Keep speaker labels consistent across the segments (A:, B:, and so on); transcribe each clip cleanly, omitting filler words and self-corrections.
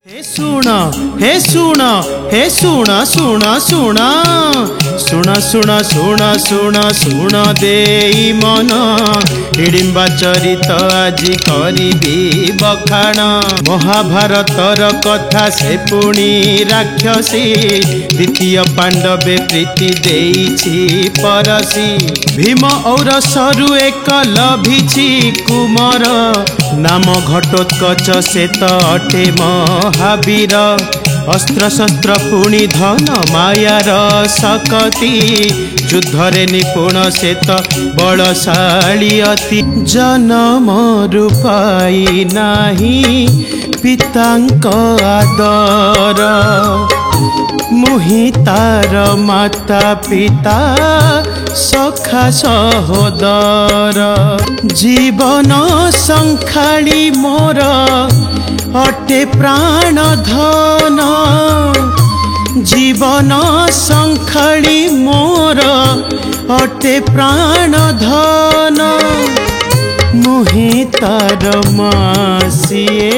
A: हे सुना हे सुना हे सुना सुना सुना सुना सुना सुना सुना सुना देई मन हिडिंबा चरित आजि करिबी बखाण महाभारतर कथा से पुणी राक्षसी द्वितीय पांडवे प्रीति देइछि परसी भीम और सरु एक लभिछि कुमार नाम घटोत्कच से तो अटे महावीर अस्त्र शस्त्र पुणी धन मायार सकती युद्धरे निपुण से तो बलशाली अति जन्म रूपाई नाही पितांक आदर मुहि तार माता पिता सखा सहोदर जीवन संखाली मोर अटे प्राण धन जीवन संखाली मोर अटे प्राण धन मुहि तार मासिए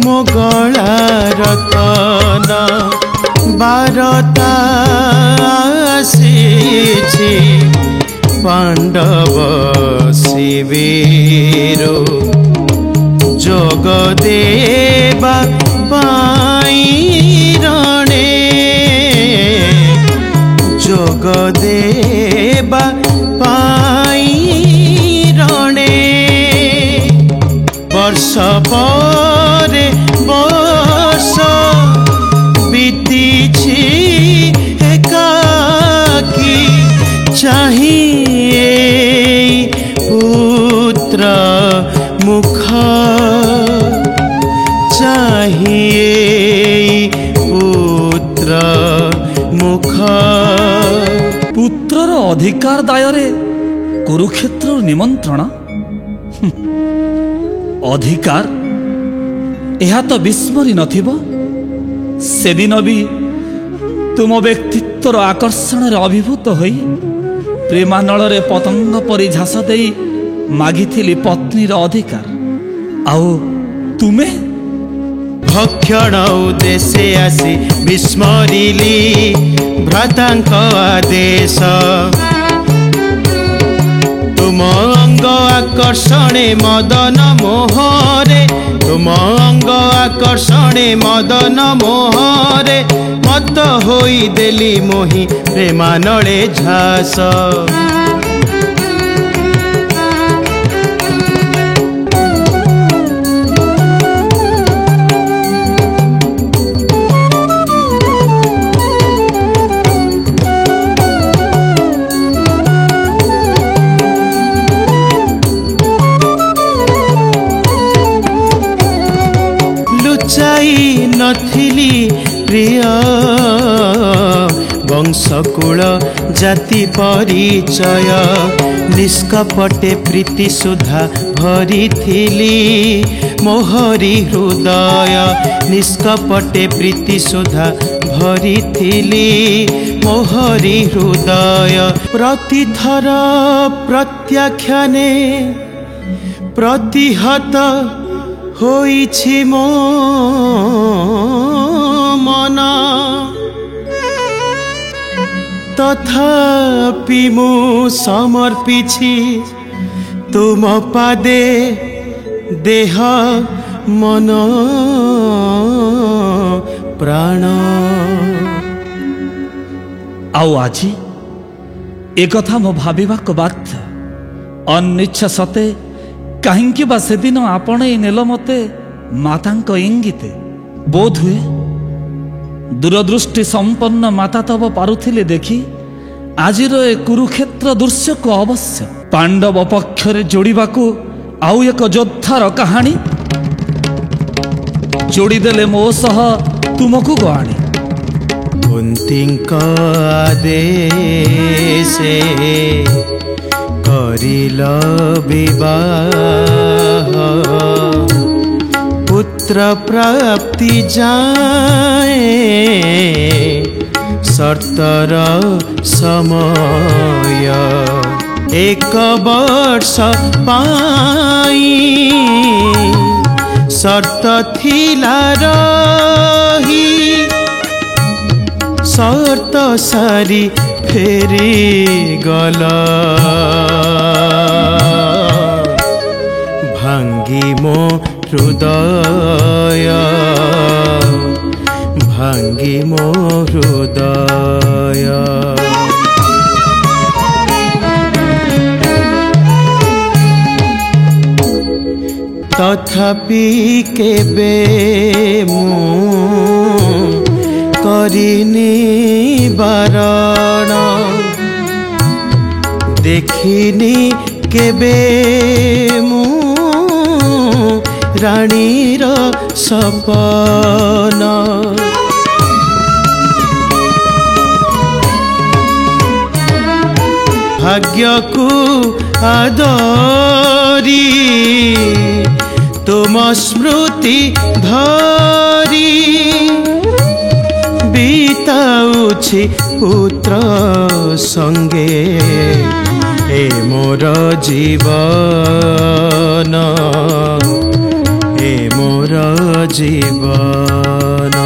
A: मो गला रतन बारता आसीछि पांडव शिविर जोग देवा पाई रणे जोग देवा पाई रणे वर्ष पर वर्ष बीतीछि एकाकी चाहिए पुत्र मुख चाहिए पुत्र मुख
B: पुत्रर अधिकार दायरे कुरुक्षेत्र निमंत्रण अधिकार यह तो विस्मरी नथिबो से दिन भी तुम व्यक्तित्वर आकर्षण अभिभूत होई प्रेमानल रे पतंग परी झास दे मागिथिली पत्नीर अधिकार आउ तुमे
A: भक्षण उद्देश्य आसी विस्मरिली भ्रातांक आदेश तुम अंग आकर्षणे मदन मोहरे तुम अंग आकर्षणे मदन मोहरे मत होई देली मोहि प्रेमानले झास लुचाई नथिली प्रिय वंशकूल जाति परिचय निष्कपटे प्रीति सुधा भरी थिली मोहरी हृदय निष्कपटे प्रीति सुधा भरी थिली मोहरी हृदय प्रतिथर प्रत्याख्याने प्रतिहत होइछि मो मन तथापि मु समर्पिछि तुम पादे देह मन प्राण
B: आउ आजी एक कथा मो भाविबा को बाध्य अनिच्छा सते कहीं बा से दिन आपण नेल मते मातांक इंगिते बोध हुए दूरदृष्टि संपन्न माता तब पारुथिले देखी आजिर ए कुरुक्षेत्र दृश्य को अवश्य पांडव पक्षरे जोड़िबा को आउ एक योद्धार कहानी जोड़ी देले मो सह तुमको गवाणी
A: कुंतींक आदेशे करिल विवाह पुत्र प्राप्ति जाए शर्तर समय एक वर्ष पाई ସର୍ତ୍ତ ଥିଲା ରହି ସର୍ତ୍ତ ସାରି ଫେରି ଗଲ ଭାଙ୍ଗି ମୋ ହୃଦୟ ଭାଙ୍ଗି ମୋ ହୃଦୟ ତଥାପି କେବେ ମୁଁ କରିନି ବାରଣ ଦେଖିନି କେବେ ମୁଁ ରାଣୀର ସପନ ଭାଗ୍ୟକୁ ଆଦରି ତୁମ ସ୍ମୃତି ଧରି ବିତାଉଛି ପୁତ୍ର ସଙ୍ଗେ ଏ ମୋର ଜୀବନ ଏ ମୋର ଜୀବନ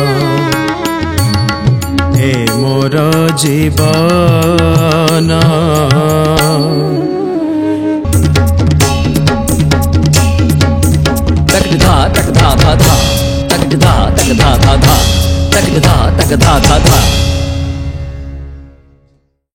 A: ଏ ମୋର ଜୀବନ
C: तक धा धा धा धा तक धा तक धा धा धा तक धा तक धा धा धा